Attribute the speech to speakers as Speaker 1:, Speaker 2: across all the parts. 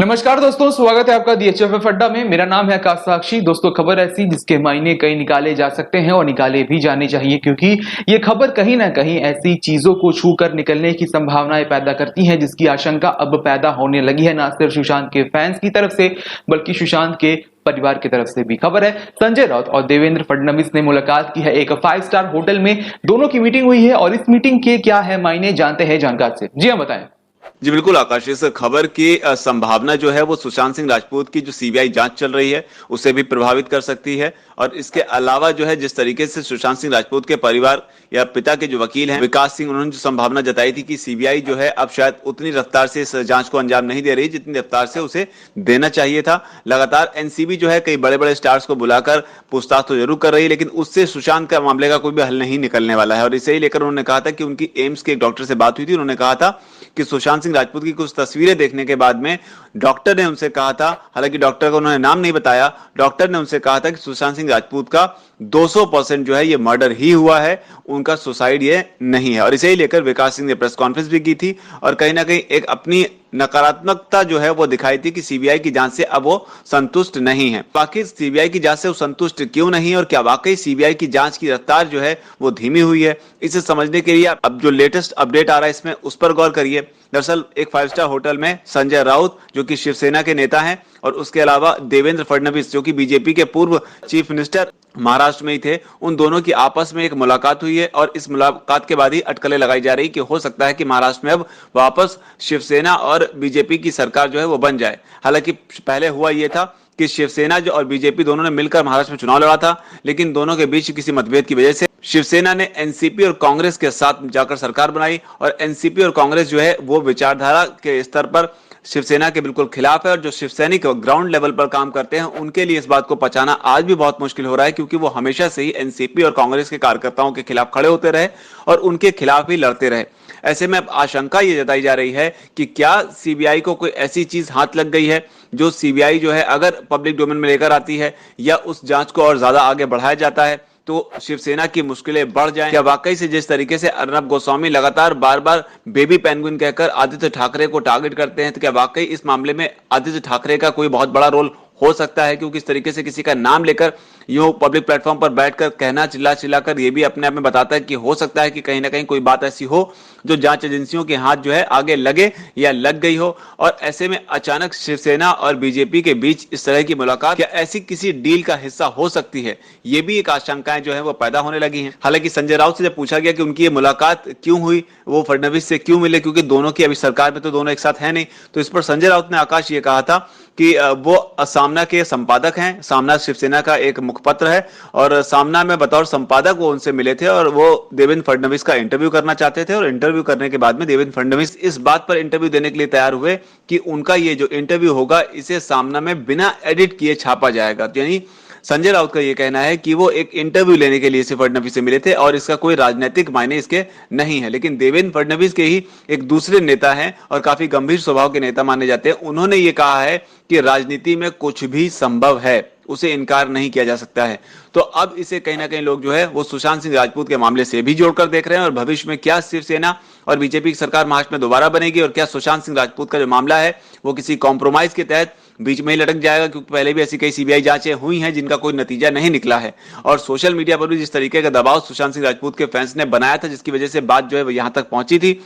Speaker 1: नमस्कार दोस्तों, स्वागत है आपका DHFF अड्डा में। मेरा नाम है आकाश साक्षी। दोस्तों, खबर ऐसी जिसके मायने कई निकाले जा सकते हैं और निकाले भी जाने चाहिए, क्योंकि ये खबर कहीं ना कहीं ऐसी चीजों को छू कर निकलने की संभावनाएं पैदा करती है जिसकी आशंका अब पैदा होने लगी है, ना सिर्फ सुशांत के फैंस की तरफ से बल्कि सुशांत के परिवार की तरफ से भी। खबर है संजय राउत और देवेंद्र फडणवीस ने मुलाकात की है एक 5 स्टार होटल में। दोनों की मीटिंग हुई है और इस मीटिंग के क्या है मायने, जानते हैं जानकार से। जी हाँ, बताएं।
Speaker 2: जी बिल्कुल आकाश, इस खबर की संभावना जो है वो सुशांत सिंह राजपूत की जो सीबीआई जांच चल रही है उसे भी प्रभावित कर सकती है। और इसके अलावा जो है जिस तरीके से सुशांत सिंह राजपूत के परिवार या पिता के जो वकील हैं विकास सिंह, उन्होंने जो संभावना जताई थी कि सीबीआई जो है अब शायद उतनी रफ्तार से इस जांच को अंजाम नहीं दे रही जितनी रफ्तार से उसे देना चाहिए था। लगातार एनसीबी जो है कई बड़े बड़े स्टार्स को बुलाकर पूछताछ तो जरूर कर रही है, लेकिन उससे सुशांत का मामले का कोई भी हल नहीं निकलने वाला है। और इसे ही लेकर उन्होंने कहा था कि उनकी एम्स के एक डॉक्टर से बात हुई थी। उन्होंने कहा था कि सुशांत सिंह राजपूत की कुछ तस्वीरें देखने के बाद में डॉक्टर ने उनसे कहा था, हालांकि डॉक्टर का उन्होंने नाम नहीं बताया, डॉक्टर ने उनसे कहा था कि सुशांत सिंह राजपूत का 200% जो है ये मर्डर ही हुआ है, उनका सुसाइड ये नहीं है। और इसे ही लेकर विकास सिंह ने प्रेस कॉन्फ्रेंस भी की थी और कहीं ना कहीं एक अपनी नकारात्मकता जो है वो दिखाई थी कि सीबीआई की जांच से अब वो संतुष्ट नहीं है। बाकी सीबीआई की जांच से वो संतुष्ट क्यों नहीं है और क्या वाकई सीबीआई की जांच की रफ्तार जो है वो धीमी हुई है, इसे समझने के लिए अब जो लेटेस्ट अपडेट आ रहा है इसमें उस पर गौर करिए। दरअसल एक 5 स्टार होटल में संजय राउत जो कि शिवसेना के नेता हैं और उसके अलावा देवेंद्र फडणवीस जो कि बीजेपी के पूर्व चीफ मिनिस्टर महाराष्ट्र में ही थे, उन दोनों की आपस में एक मुलाकात हुई है। और इस मुलाकात के बाद ही अटकलें लगाई जा रही कि हो सकता है कि महाराष्ट्र में अब वापस शिवसेना और बीजेपी की सरकार जो है वो बन जाए। हालांकि पहले हुआ ये था कि शिवसेना जो और बीजेपी दोनों ने मिलकर महाराष्ट्र में चुनाव लड़ा था, लेकिन दोनों के बीच किसी मतभेद की वजह से शिवसेना ने एनसीपी और कांग्रेस के साथ जाकर सरकार बनाई। और एनसीपी और कांग्रेस जो है वो विचारधारा के स्तर पर शिवसेना के बिल्कुल खिलाफ है और जो शिवसैनिक ग्राउंड लेवल पर काम करते हैं उनके लिए इस बात को पचाना आज भी बहुत मुश्किल हो रहा है, क्योंकि वो हमेशा से ही एनसीपी और कांग्रेस के कार्यकर्ताओं के खिलाफ खड़े होते रहे और उनके खिलाफ ही लड़ते रहे। ऐसे में अब आशंका ये जताई जा रही है कि क्या सीबीआई को कोई ऐसी चीज हाथ लग गई है जो सीबीआई जो है अगर पब्लिक डोमेन में लेकर आती है या उस जांच को और ज्यादा आगे बढ़ाया जाता है तो शिवसेना की मुश्किलें बढ़ जाएं। क्या वाकई से जिस तरीके से अर्नब गोस्वामी लगातार बार बार बेबी पेंगुइन कहकर आदित्य ठाकरे को टारगेट करते हैं, तो क्या वाकई इस मामले में आदित्य ठाकरे का कोई बहुत बड़ा रोल हो सकता है? क्योंकि इस तरीके से किसी का नाम लेकर यूं पब्लिक प्लेटफॉर्म पर बैठकर कहना चिल्ला चिल्लाकर ये भी अपने आप में बताता है कि हो सकता है कि कहीं ना कहीं कोई बात ऐसी हो जो जांच एजेंसियों के हाथ जो है आगे लगे या लग गई हो। और ऐसे में अचानक शिवसेना और बीजेपी के बीच इस तरह की मुलाकात क्या ऐसी किसी डील का हिस्सा हो सकती है? ये भी एक आशंकाएं जो है वो पैदा होने लगी हैं। हालांकि संजय राउत से जब पूछा गया कि उनकी ये मुलाकात क्यों हुई, वो फडणवीस से क्यों मिले, क्योंकि दोनों की अभी सरकार में तो दोनों एक साथ है नहीं, तो इस पर संजय राउत ने आकाश ये कहा था कि वो सामना के संपादक हैं, सामना शिवसेना का एक मुखपत्र है और सामना में बतौर संपादक वो उनसे मिले थे और वो देवेंद्र फडणवीस का इंटरव्यू करना चाहते थे। और इंटरव्यू करने के बाद में देवेंद्र फडणवीस इस बात पर इंटरव्यू देने के लिए तैयार हुए कि उनका ये जो इंटरव्यू होगा इसे सामना में बिना एडिट किए छापा जाएगा। यानी संजय राउत का यह कहना है कि वो एक इंटरव्यू लेने के लिए से फडणवीस से मिले थे और इसका कोई राजनीतिक मायने इसके नहीं है। लेकिन देवेंद्र फडणवीस के ही एक दूसरे नेता हैं और काफी गंभीर स्वभाव के नेता माने जाते हैं, उन्होंने ये कहा है कि राजनीति में कुछ भी संभव है, उसे इनकार नहीं किया जा सकता है। तो अब इसे कहीं ना कहीं लोग जो है वो सुशांत सिंह राजपूत के मामले से भी जोड़कर देख रहे हैं और भविष्य में क्या शिवसेना और बीजेपी की सरकार महाराष्ट्र में दोबारा बनेगी और क्या सुशांत सिंह राजपूत का जो मामला है वो किसी कॉम्प्रोमाइज के तहत बीच में ही लटक जाएगा, क्योंकि पहले भी ऐसी कई सीबीआई जांचें हुई हैं जिनका कोई नतीजा नहीं निकला है। और सोशल मीडिया पर भी जिस तरीके का दबाव सुशांत सिंह राजपूत के फैंस ने बनाया था जिसकी वजह से बात जो है वो यहां तक पहुंची थी,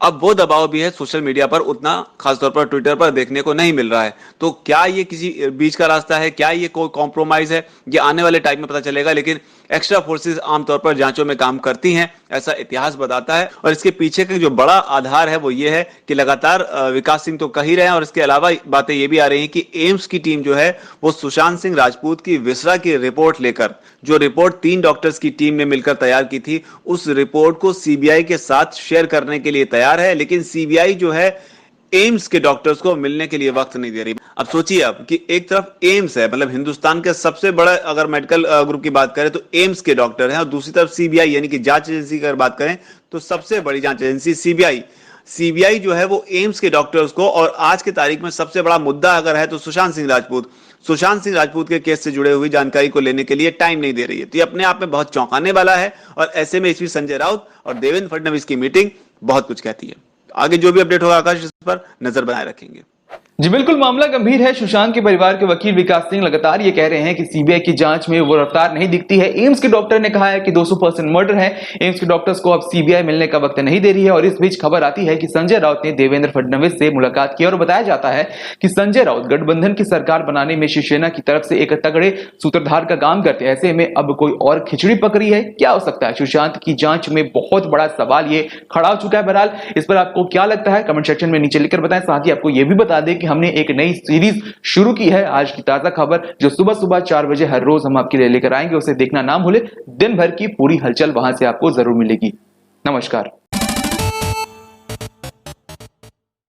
Speaker 2: अब वो दबाव भी है सोशल मीडिया पर उतना खासतौर पर ट्विटर पर देखने को नहीं मिल रहा है। तो क्या ये किसी बीच का रास्ता है, क्या ये कोई कॉम्प्रोमाइज है, ये आने वाले टाइम में पता चलेगा। लेकिन एक्स्ट्रा फोर्सेस आमतौर पर जांचों में काम करती हैं, ऐसा इतिहास बताता है। और इसके पीछे का जो बड़ा आधार है वो ये है कि लगातार विकास सिंह तो कह ही रहे हैं और इसके अलावा बातें ये भी आ रही हैं कि एम्स की टीम जो है वो सुशांत सिंह राजपूत की विसरा की रिपोर्ट लेकर, जो रिपोर्ट 3 डॉक्टर्स की टीम ने मिलकर तैयार की थी, उस रिपोर्ट को सीबीआई के साथ शेयर करने के लिए तैयार है। लेकिन सीबीआई जो है एम्स के डॉक्टर्स को मिलने के लिए वक्त नहीं दे रही। अब सोचिए आप कि एक तरफ एम्स है, मतलब हिंदुस्तान के सबसे बड़ा अगर मेडिकल ग्रुप की बात करें तो एम्स के डॉक्टर हैं, और दूसरी तरफ सीबीआई यानी कि जांच एजेंसी की अगर बात करें तो सबसे बड़ी जांच एजेंसी सीबीआई जो है वो एम्स के डॉक्टर्स को, और आज की तारीख में सबसे बड़ा मुद्दा अगर है तो सुशांत सिंह राजपूत के केस से जुड़े हुई जानकारी को लेने के लिए टाइम नहीं दे रही है। तो ये अपने आप में बहुत चौंकाने वाला है और ऐसे में इसमें संजय राउत और देवेंद्र फडणवीस की मीटिंग बहुत कुछ कहती है। आगे जो भी अपडेट होगा आकाश इस पर नजर बनाए रखेंगे।
Speaker 1: जी बिल्कुल, मामला गंभीर है। सुशांत के परिवार के वकील विकास सिंह लगातार ये कह रहे हैं कि सीबीआई की जांच में वो रफ्तार नहीं दिखती है। एम्स के डॉक्टर ने कहा है कि 200% मर्डर है। एम्स के डॉक्टर्स को अब सीबीआई मिलने का वक्त नहीं दे रही है। और इस बीच खबर आती है कि संजय राउत ने देवेंद्र फडणवीस से मुलाकात की और बताया जाता है कि संजय राउत गठबंधन की सरकार बनाने में शिवसेना की तरफ से एक तगड़े सूत्रधार का काम करते हैं। ऐसे में अब कोई और खिचड़ी पकड़ी है, क्या हो सकता है? सुशांत की जांच में बहुत बड़ा सवाल ये खड़ा हो चुका है। बहरहाल इस पर आपको क्या लगता है, कमेंट सेक्शन में नीचे लिखकर बताएं। साथ ही आपको यह भी बता दें कि हमने एक नई सीरीज शुरू की है, आज की ताजा खबर, जो सुबह सुबह 4 बजे हर रोज हम आपके लिए लेकर आएंगे। उसे देखना ना भूले। दिन भर की पूरी हलचल वहां से आपको जरूर मिलेगी। नमस्कार।